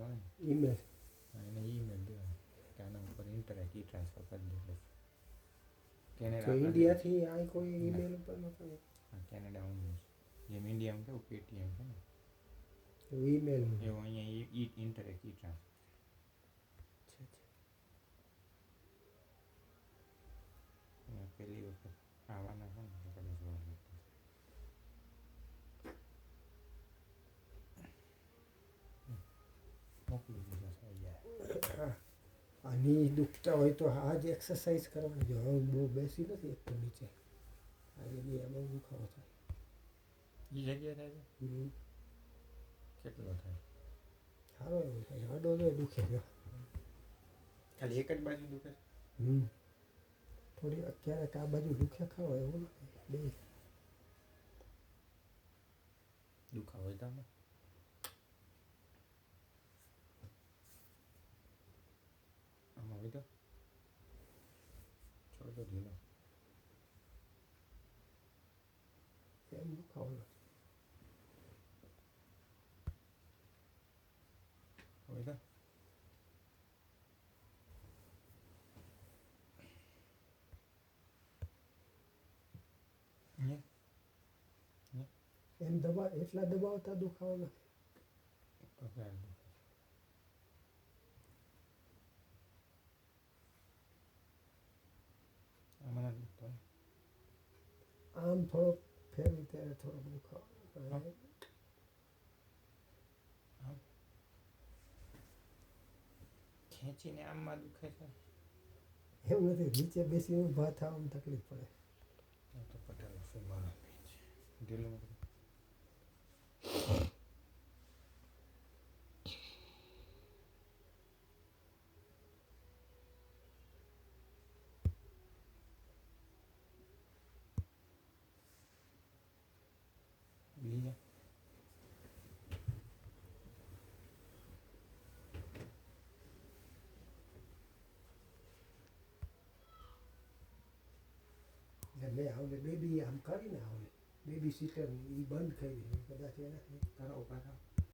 આવે ને ઈમેલ એને ઈમેલ દેવાનો કે આના ઉપર ઇન્ટરેક્ટ ઈ ટ્રાન્સફર કરી દે. તો કેનેડા ઇન્ડિયાથી આ કોઈ ઈમેલ ઉપર ન કરે કેનેડા હું જેમ ઇન્ડિયામાં કેવું પેટીએમ છે ને ઈમેલ એવું અહીંયા ઈ ઇન્ટરેક્ટ ઈ ટ્રાન્સફર પહેલી વખત આવવાના છે ને આપણે જોવા મોકલી દીધા છે અહીંયા. આની દુખતા હોય તો આ જ એક્સરસાઇઝ કરવાની. જો હવે બહુ બેસી નથી એક તો નીચે આ જગ્યાએ બહુ દુખાવો થાય. એ જગ્યાએ થાય છે હમ કેટલો થાય? સારો એવો થાય. આડો તો દુખે ગયો. ખાલી એક જ બાજુ દુખે? થોડી ક્યારેક આ બાજુ દુખે ખાવ એવું બે દુખાવો હોય તો આમાં હોય તો છોડ તો ઢીલો એમ દુખાવો નથી. હોય તો એમ એટલા દબાવતા દુખાવો નથી. આમ થોડોક ફેરવી ત્યારે થોડોક દુખાવો. ખેંચીને આમમાં દુખે છે એવું નથી. નીચે બેસી ઊભા થવામાં તકલીફ પડે. તો પટેલ મારા ઢીલું બીજા મેં આવલે બેબી આમ કરીને આવલે બેબી સીટર એ બંધ કરી કદાચ એનાથી તારા ઉભા થાવ